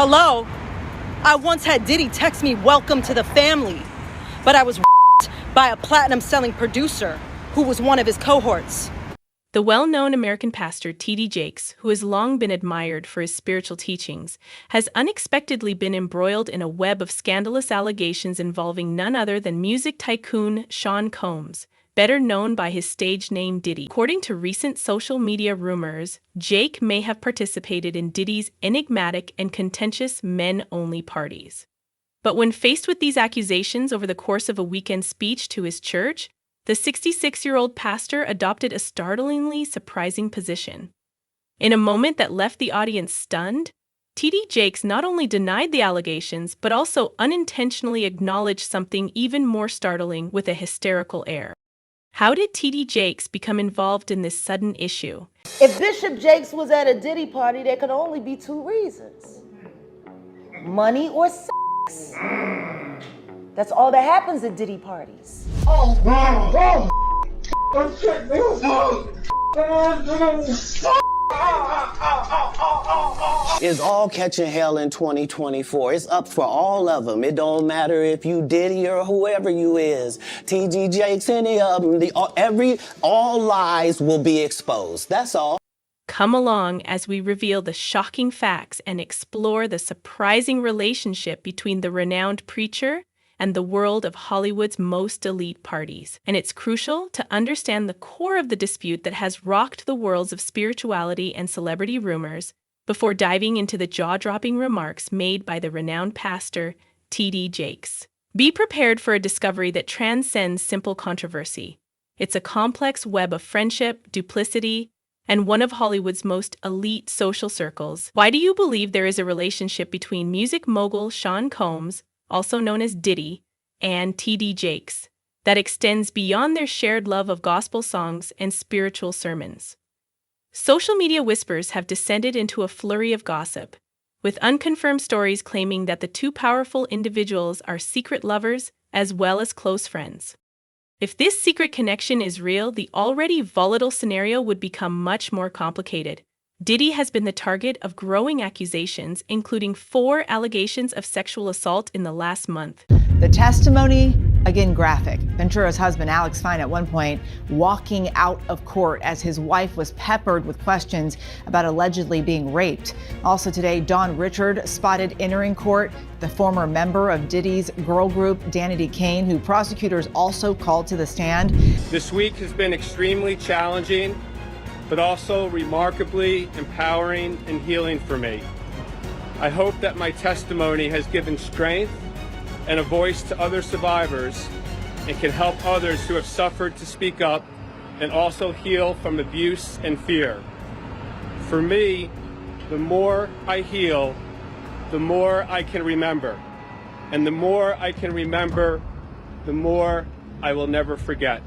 Hello? I once had Diddy text me, "Welcome to the family," but I was by a platinum-selling producer who was one of his cohorts. The well-known American pastor T.D. Jakes, who has long been admired for his spiritual teachings, has unexpectedly been embroiled in a web of scandalous allegations involving none other than music tycoon Sean Combs, better known by his stage name Diddy. According to recent social media rumors, Jake may have participated in Diddy's enigmatic and contentious men-only parties. But when faced with these accusations over the course of a weekend speech to his church, the 66-year-old pastor adopted a startlingly surprising position. In a moment that left the audience stunned, T.D. Jakes not only denied the allegations, but also unintentionally acknowledged something even more startling with a hysterical air. How did T.D. Jakes become involved in this sudden issue? If Bishop Jakes was at a Diddy party, there could only be two reasons: money or sex. That's all that happens at Diddy parties. It's all catching hell in 2024. It's up for all of them. It don't matter if you Diddy or whoever you is. T.D. Jakes, any of them. All lies will be exposed. That's all. Come along as we reveal the shocking facts and explore the surprising relationship between the renowned preacher and the world of Hollywood's most elite parties. And it's crucial to understand the core of the dispute that has rocked the worlds of spirituality and celebrity rumors before diving into the jaw-dropping remarks made by the renowned pastor, T.D. Jakes. Be prepared for a discovery that transcends simple controversy. It's a complex web of friendship, duplicity, and one of Hollywood's most elite social circles. Why do you believe there is a relationship between music mogul Sean Combs, also known as Diddy, and T.D. Jakes, that extends beyond their shared love of gospel songs and spiritual sermons? Social media whispers have descended into a flurry of gossip, with unconfirmed stories claiming that the two powerful individuals are secret lovers as well as close friends. If this secret connection is real, the already volatile scenario would become much more complicated. Diddy has been the target of growing accusations, including 4 allegations of sexual assault in the last month. The testimony, again, graphic. Ventura's husband, Alex Fine, at one point walking out of court as his wife was peppered with questions about allegedly being raped. Also today, Dawn Richard spotted entering court, the former member of Diddy's girl group, Danity Kane, who prosecutors also called to the stand. This week has been extremely challenging, but also remarkably empowering and healing for me. I hope that my testimony has given strength and a voice to other survivors and can help others who have suffered to speak up and also heal from abuse and fear. For me, the more I heal, the more I can remember. And the more I can remember, the more I will never forget.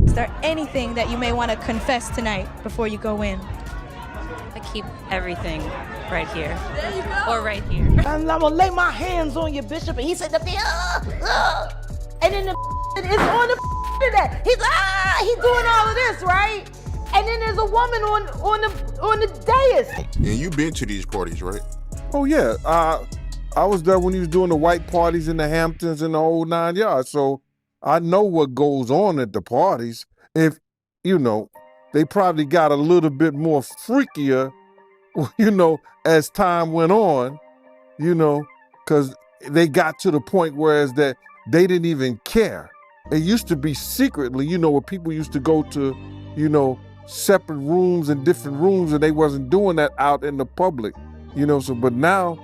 Is there anything that you may want to confess tonight before you go in? I keep everything right here. There you go. Or right here. And I'm gonna lay my hands on you, Bishop. And he said, and then the is on the that. He's doing all of this, right? And then there's a woman on the dais. And you been to these parties, right? Oh yeah, I was there when he was doing the white parties in the Hamptons and the whole 9 yards. So I know what goes on at the parties. If, they probably got a little bit more freakier, as time went on, because they got to the point where that they didn't even care. It used to be secretly, where people used to go to, separate rooms and different rooms, and they wasn't doing that out in the public, but now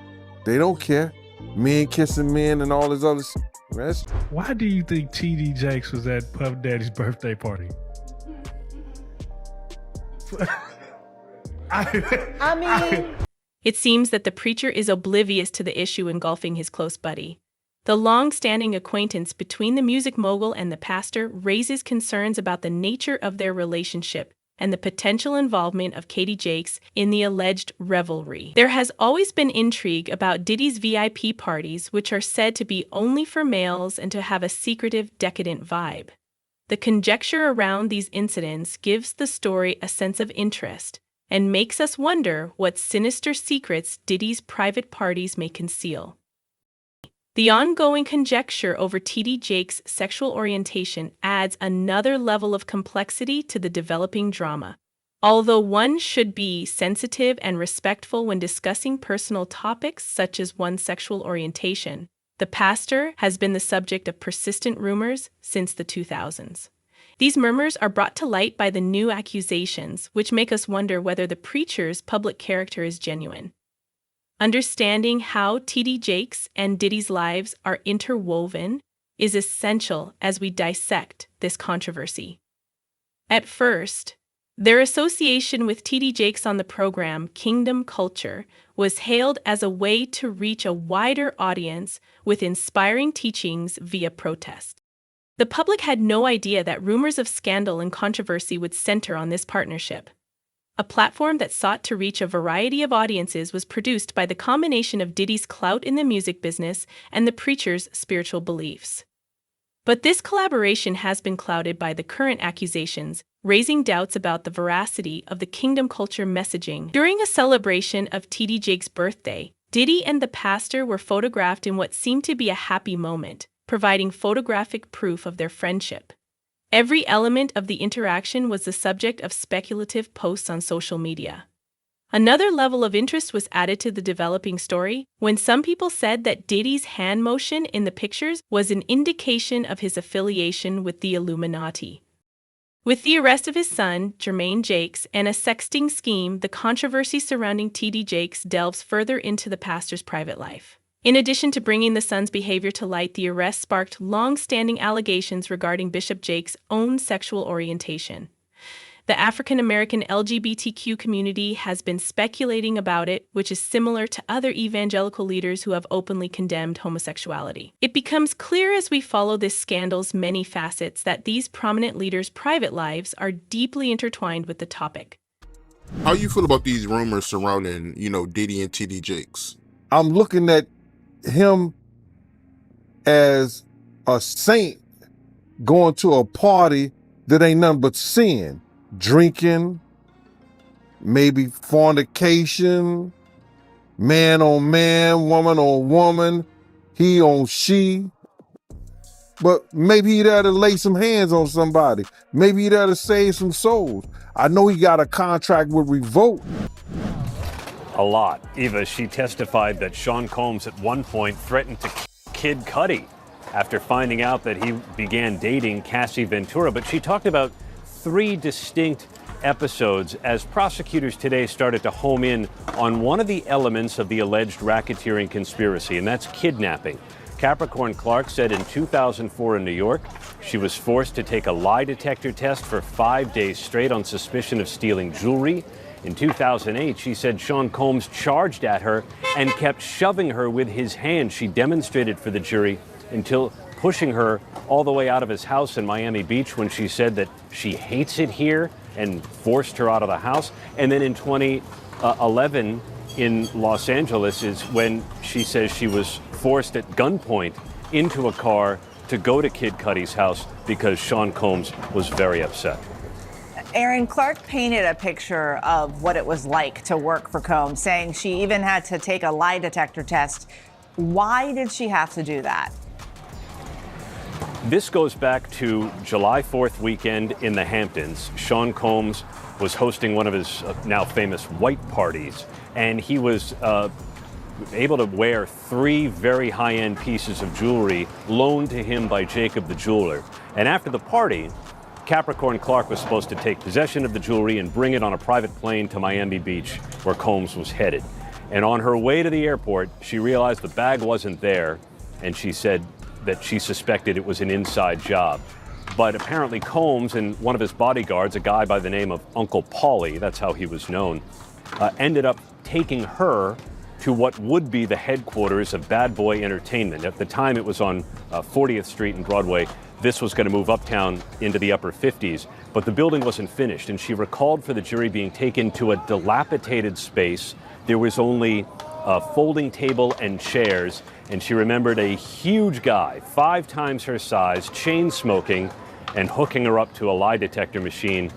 they don't care. Men kissing men and all this other stuff. Why do you think T.D. Jakes was at Puff Daddy's birthday party? It seems that the preacher is oblivious to the issue engulfing his close buddy. The long-standing acquaintance between the music mogul and the pastor raises concerns about the nature of their relationship and the potential involvement of T.D. Jakes in the alleged revelry. There has always been intrigue about Diddy's VIP parties, which are said to be only for males and to have a secretive, decadent vibe. The conjecture around these incidents gives the story a sense of interest, and makes us wonder what sinister secrets Diddy's private parties may conceal. The ongoing conjecture over T.D. Jakes' sexual orientation adds another level of complexity to the developing drama. Although one should be sensitive and respectful when discussing personal topics such as one's sexual orientation, the pastor has been the subject of persistent rumors since the 2000s. These murmurs are brought to light by the new accusations, which make us wonder whether the preacher's public character is genuine. Understanding how T.D. Jakes and Diddy's lives are interwoven is essential as we dissect this controversy. At first, their association with T.D. Jakes on the program Kingdom Culture was hailed as a way to reach a wider audience with inspiring teachings via protest. The public had no idea that rumors of scandal and controversy would center on this partnership. A platform that sought to reach a variety of audiences was produced by the combination of Diddy's clout in the music business and the preacher's spiritual beliefs. But this collaboration has been clouded by the current accusations, raising doubts about the veracity of the Kingdom Culture messaging. During a celebration of T.D. Jakes' birthday, Diddy and the pastor were photographed in what seemed to be a happy moment, providing photographic proof of their friendship. Every element of the interaction was the subject of speculative posts on social media. Another level of interest was added to the developing story when some people said that Diddy's hand motion in the pictures was an indication of his affiliation with the Illuminati. With the arrest of his son, Jermaine Jakes, and a sexting scheme, the controversy surrounding T.D. Jakes delves further into the pastor's private life. In addition to bringing the son's behavior to light, the arrest sparked long-standing allegations regarding Bishop Jakes' own sexual orientation. The African-American LGBTQ community has been speculating about it, which is similar to other evangelical leaders who have openly condemned homosexuality. It becomes clear as we follow this scandal's many facets that these prominent leaders' private lives are deeply intertwined with the topic. How you feel about these rumors surrounding, Diddy and T.D. Jakes? I'm looking at him as a saint going to a party that ain't nothing but sin. Drinking, maybe fornication, man on man, woman on woman, he on she. But maybe he there to lay some hands on somebody. Maybe he there to save some souls. I know he got a contract with Revolt. A lot. Eva, she testified that Sean Combs at one point threatened to Kid Cudi after finding out that he began dating Cassie Ventura. But she talked about 3 distinct episodes as prosecutors today started to home in on one of the elements of the alleged racketeering conspiracy, and that's kidnapping. Capricorn Clark said in 2004 in New York, she was forced to take a lie detector test for 5 days straight on suspicion of stealing jewelry. In 2008, she said Sean Combs charged at her and kept shoving her with his hand. She demonstrated for the jury until pushing her all the way out of his house in Miami Beach when she said that she hates it here and forced her out of the house. And then in 2011 in Los Angeles is when she says she was forced at gunpoint into a car to go to Kid Cudi's house because Sean Combs was very upset. Aaron, Clark painted a picture of what it was like to work for Combs, saying she even had to take a lie detector test. Why did she have to do that? This goes back to July 4th weekend in the Hamptons. Sean Combs was hosting one of his now famous white parties, and he was able to wear 3 very high-end pieces of jewelry loaned to him by Jacob the jeweler. And after the party, Capricorn Clark was supposed to take possession of the jewelry and bring it on a private plane to Miami Beach, where Combs was headed. And on her way to the airport, she realized the bag wasn't there, and she said that she suspected it was an inside job. But apparently Combs and one of his bodyguards, a guy by the name of Uncle Paulie, that's how he was known, ended up taking her to what would be the headquarters of Bad Boy Entertainment. At the time, it was on 40th Street and Broadway. This was going to move uptown into the upper 50s, but the building wasn't finished. And she recalled for the jury being taken to a dilapidated space. There was only a folding table and chairs. And she remembered a huge guy, 5 times her size, chain smoking and hooking her up to a lie detector machine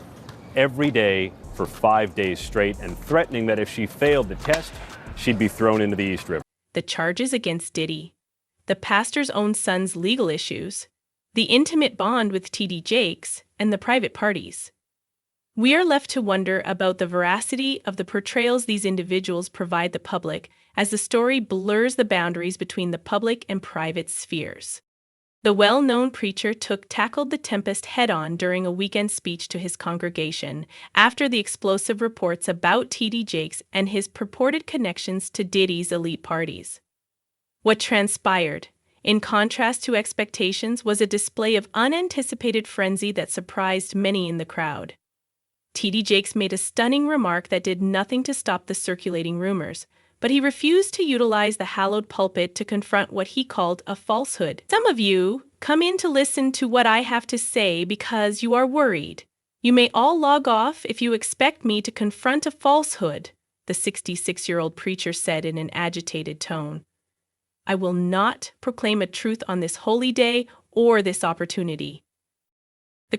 every day for 5 days straight and threatening that if she failed the test, she'd be thrown into the East River. The charges against Diddy, the pastor's own son's legal issues, the intimate bond with T.D. Jakes, and the private parties. We are left to wonder about the veracity of the portrayals these individuals provide the public as the story blurs the boundaries between the public and private spheres. The well-known preacher tackled the tempest head-on during a weekend speech to his congregation after the explosive reports about T.D. Jakes and his purported connections to Diddy's elite parties. What transpired, in contrast to expectations, was a display of unanticipated frenzy that surprised many in the crowd. T.D. Jakes made a stunning remark that did nothing to stop the circulating rumors, but he refused to utilize the hallowed pulpit to confront what he called a falsehood. Some of you come in to listen to what I have to say because you are worried. You may all log off if you expect me to confront a falsehood, the 66-year-old preacher said in an agitated tone. I will not proclaim a truth on this holy day or this opportunity.